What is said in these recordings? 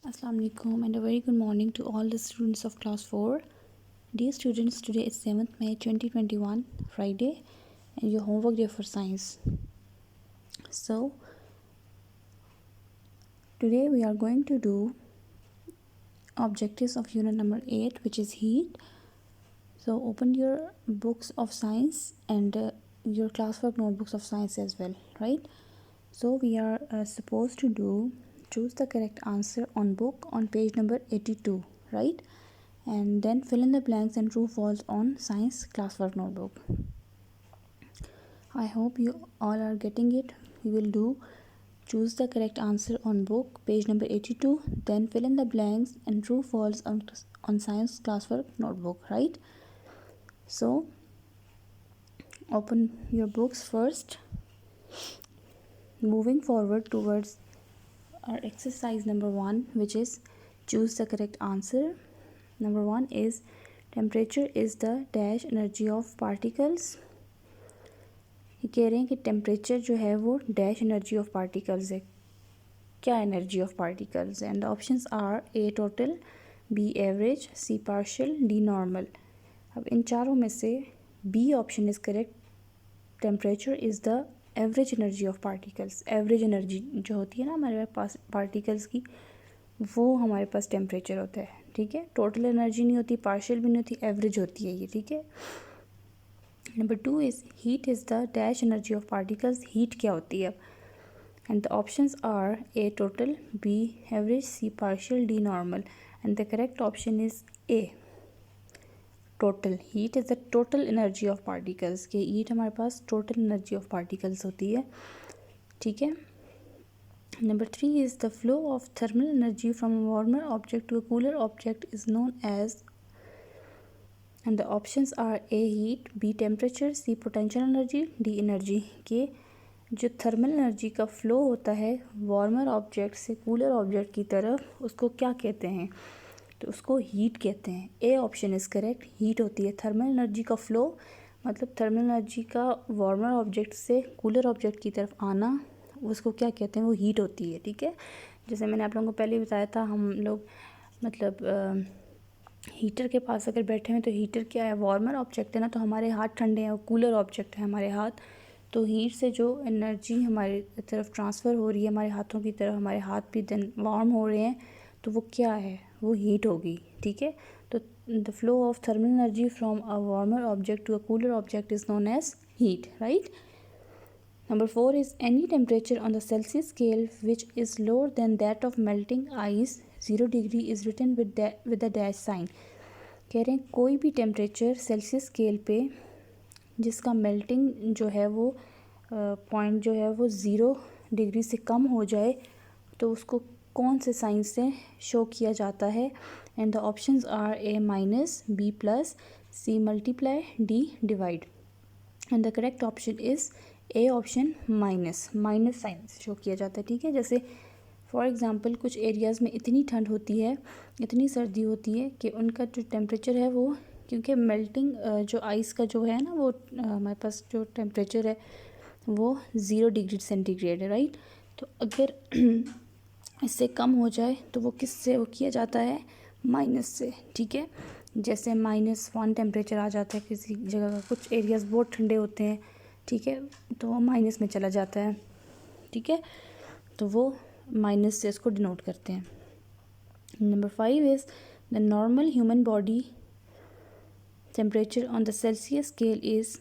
Assalamu alaikum and a very good morning to all the students of class 4. Dear students, today is 7th May 2021, Friday, and your homework day for science. So, today we are going to do objectives of unit number 8, which is heat. So, open your books of science and your classwork notebooks of science as well, right? So, we are supposed to do choose the correct answer on book on page number 82, right? And then fill in the blanks and true false on science classwork notebook. I hope you all are getting it. We will do choose the correct answer on book page number 82, then fill in the blanks and true false on science classwork notebook, right? So open your books first. Moving forward towards our exercise number 1, which is choose the correct answer. Number 1 is temperature is the dash energy of particles. ये कह रहे हैं कि temperature जो है वो dash energy of particles है. क्या एनर्जी ऑफ पार्टिकल्स है? And the options are A total, B average, C partial, D normal. अब इन चारों में से B option is correct. Temperature is the average energy of particles. Average energy जो होती है ना हमारे पास पार्टिकल्स की, वो हमारे पास टेम्परेचर होता है. ठीक है, टोटल एनर्जी नहीं होती, पार्शियल भी नहीं होती, एवरेज होती है ये. ठीक है. Number 2 is heat is the dash energy of particles. Heat क्या होती है? And the options are A total, B average, C partial, D normal. And the correct option is A total. Heat is the total energy of particles. कि heat हमारे पास total energy of particles होती है. ठीक है. Number 3 is the flow of thermal energy from a warmer object to a cooler object is known as. And the options are A heat, B temperature, C potential energy, D energy. के जो thermal energy का flow होता है warmer object से cooler object की तरफ, उसको क्या कहते हैं? तो उसको हीट कहते हैं. A option is correct. Heat होती है थर्मल एनर्जी का फ़्लो, मतलब थर्मल एनर्जी का वार्मर ऑब्जेक्ट से कूलर ऑब्जेक्ट की तरफ आना, उसको क्या कहते हैं? वो हीट होती है. ठीक है. जैसे मैंने आप लोगों को पहले बताया था, हम लोग मतलब हीटर के पास अगर बैठे हैं तो हीटर क्या है? वार्मर ऑब्जेक्ट है ना, तो हमारे हाथ ठंडे हैं. और कूलर ऑब्जेक्ट है हमारे हाथ. तो हीट से जो एनर्जी हमारी तरफ ट्रांसफ़र हो रही है, हमारे हाथों की तरफ, हमारे हाथ भी देन वार्म हो रहे हैं, तो वो क्या है? वो हीट होगी. ठीक है. तो the flow of thermal energy from a warmer object to a cooler object is known as heat, right. Number 4 is any temperature on the Celsius scale which is lower than that of melting ice 0 degree is written with the dash sign. कह रहे हैं कोई भी temperature Celsius scale पे जिसका melting जो है वो पॉइंट जो है वो 0 डिग्री से कम हो जाए, तो उसको कौन से साइन से शो किया जाता है? And the options are A minus, B plus, C multiply, D divide. And the correct option is A option, minus. Minus sign से शो किया जाता है. ठीक है. जैसे फॉर एग्ज़ाम्पल कुछ एरियाज़ में इतनी ठंड होती है, इतनी सर्दी होती है कि उनका जो टेम्परेचर है वो, क्योंकि मेल्टिंग जो आइस का जो है ना, वो हमारे पास जो टेम्परेचर है वो 0 डिग्री सेंटीग्रेड है, राइट. तो अगर इससे कम हो जाए तो वो किससे वो किया जाता है? माइनस से. ठीक है. जैसे -1 टेम्परेचर आ जाता है किसी जगह का, कुछ एरियाज़ बहुत ठंडे होते हैं. ठीक है. तो वो माइनस में चला जाता है. ठीक है. तो वो माइनस से इसको डिनोट करते हैं. Number 5 is the normal human body temperature on the Celsius scale is.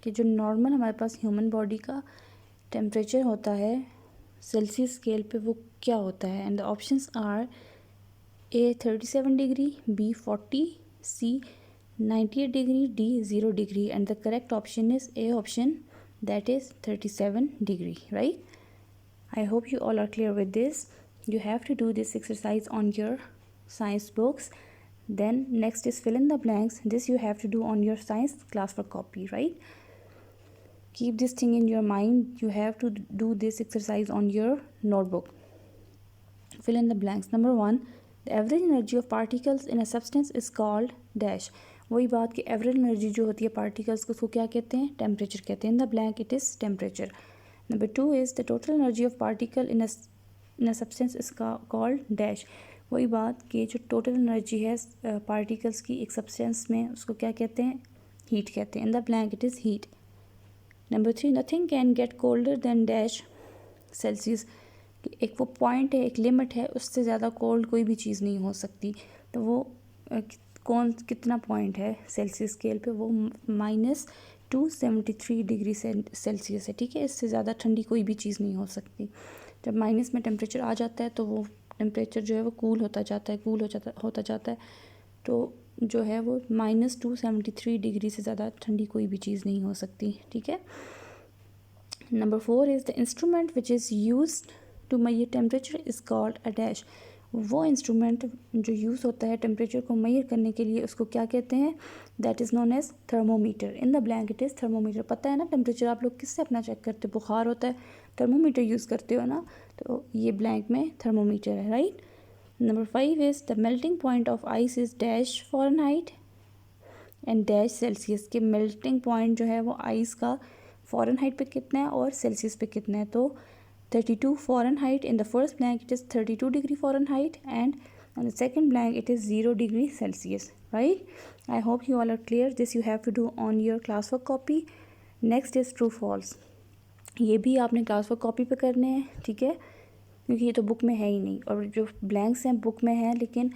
कि जो नॉर्मल हमारे पास ह्यूमन बॉडी का टेम्परेचर होता है सेल्सियस स्केल पे, वो क्या होता है? And the options are A 37 degree, B 40, C 98 degree, D 0 degree. And the correct option is A option, that is 37 degree, right. I hope you all are clear with this. You have to do this exercise on your science books. Then next is fill in the blanks. This you have to do on your science classwork copy, right. Keep this thing in your mind. You have to do this exercise on your notebook. Fill in the blanks. Number 1, the average energy of particles in a substance is called dash. वही बात कि average energy जो होती है particles को, उसको क्या कहते हैं? टेम्परेचर कहते हैं. In the blank it is temperature. Number 2 is the total energy of particle in a substance is called dash. वही बात कि जो टोटल एनर्जी है पार्टिकल्स की एक सब्सटेंस में, उसको क्या कहते हैं? हीट कहते हैं। In the blank it is heat. Number 3, nothing can get colder than dash Celsius. एक वो पॉइंट है, एक लिमिट है, उससे ज़्यादा कोल्ड कोई भी चीज़ नहीं हो सकती। तो वो कौन कितना पॉइंट है सेल्सियस स्केल पे? वो -273 डिग्री सेल्सियस है, ठीक है। इससे ज़्यादा ठंडी कोई भी चीज़ नहीं हो सकती। जब माइनस में टेम्परेचर आ जाता है तो वो टेम्परेचर जो है वो कूल होता जाता है, होता जाता है। तो जो है वो -273 डिग्री से ज़्यादा ठंडी कोई भी चीज़ नहीं हो सकती, ठीक है। Number 4 is the instrument which is use to measure temperature is called a dash. वो इंस्ट्रूमेंट जो यूज़ होता है टेम्परेचर को मेजर करने के लिए, उसको क्या कहते हैं? That is known as thermometer. In the blank it is thermometer. पता है ना टेम्परेचर आप लोग किससे अपना चेक करते हो? बुखार होता है, थर्मोमीटर यूज़ करते हो ना, तो ये ब्लैंक में थर्मोमीटर है, right. Number 5 is the melting point of ice is dash Fahrenheit and dash Celsius. के मेल्टिंग पॉइंट जो है वो आइस का फ़ारेनहाइट पे कितना है और सेल्सियस पे कितना है? तो 32 Fahrenheit. In the first blank it is 32 degree Fahrenheit, and on the second blank it is 0 degree Celsius, right? I hope you all are clear. This you have to do on your classwork copy. Next is true false. ये भी आपने classwork copy पे करने हैं, ठीक है, क्योंकि ये तो बुक में है ही नहीं, और जो blanks हैं बुक में हैं, लेकिन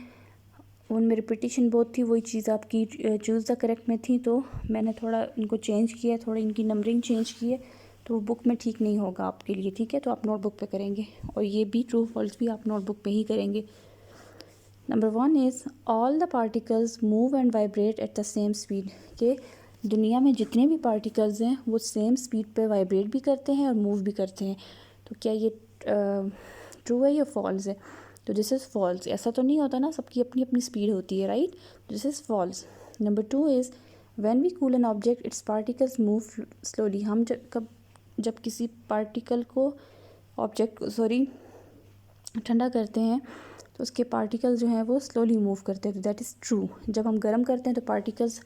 उनमें रिपीटिशन बहुत थी। वही चीज़ आपकी चूज़ द करेक्ट में थी, तो मैंने थोड़ा इनको चेंज किया, थोड़ा इनकी नंबरिंग चेंज की है, तो बुक में ठीक नहीं होगा आपके लिए, ठीक है। तो आप नोटबुक पे करेंगे, और ये भी ट्रू फॉल्स भी आप नोटबुक पे ही करेंगे। Number 1 is all the particles move and vibrate at the same speed. के दुनिया में जितने भी पार्टिकल्स हैं वो सेम स्पीड पे वाइब्रेट भी करते हैं और मूव भी करते हैं। तो क्या ये ट्रू है या फॉल्स है? तो दिस इज़ फॉल्स। ऐसा तो नहीं होता ना, सबकी अपनी अपनी स्पीड होती है, right. This is false. Number 2 is when we cool an object its particles move slowly. हम जब किसी पार्टिकल को ठंडा करते हैं तो उसके पार्टिकल्स जो हैं वो स्लोली मूव करते हैं, तो दैट इज़ ट्रू। जब हम गर्म करते हैं तो पार्टिकल्स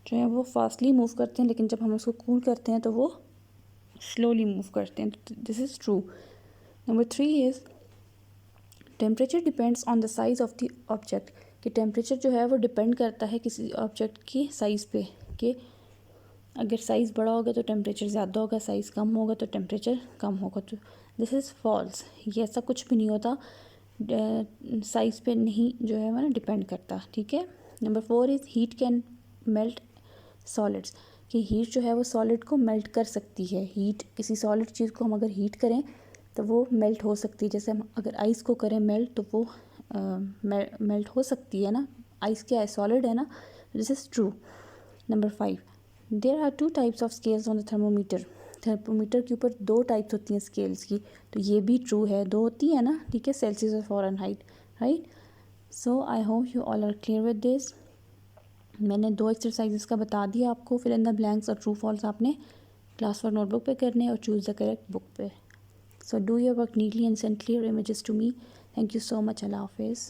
जो हैं वो फास्टली मूव करते हैं, लेकिन जब हम उसको कूल करते हैं तो वो स्लोली मूव करते हैं, तो this is true. Number 3 is temperature depends on the size of the object. कि टेम्परेचर जो है वो डिपेंड करता है किसी ऑब्जेक्ट की साइज़ पे, कि अगर साइज़ बड़ा होगा तो टेम्परेचर ज़्यादा होगा, साइज़ कम होगा तो टेम्परेचर कम होगा। तो दिस इज़ फॉल्स। ये ऐसा कुछ भी नहीं होता, साइज़ पे नहीं जो है वो ना डिपेंड करता, ठीक है। Number 4 is heat can melt solids. कि हीट जो है वो सॉलिड को मेल्ट कर सकती है। हीट, किसी सॉलिड चीज़ को हम अगर हीट करें तो वो मेल्ट हो सकती है। जैसे हम अगर आइस को करें मेल्ट, तो वो मेल्ट हो सकती है ना। आइस क्या है? सॉलिड है ना। This is true. Number 5, there are 2 types of scales on the thermometer. Thermometer के ऊपर 2 टाइप्स होती हैं स्केल्स की, तो ये भी ट्रू है। 2 होती है ना, ठीक है, सेल्सियस और Fahrenheit, right. So I hope you all are clear with this. मैंने 2 एक्सरसाइजेस का बता दिया आपको। फिल इन द ब्लैंक्स और ट्रू फॉल्स आपने क्लास वर्क नोटबुक पे करने और चूज़ द करेक्ट बुक पे। So do your work neatly and send clear images to me. Thank you so much. अल्लाह हाफिज़।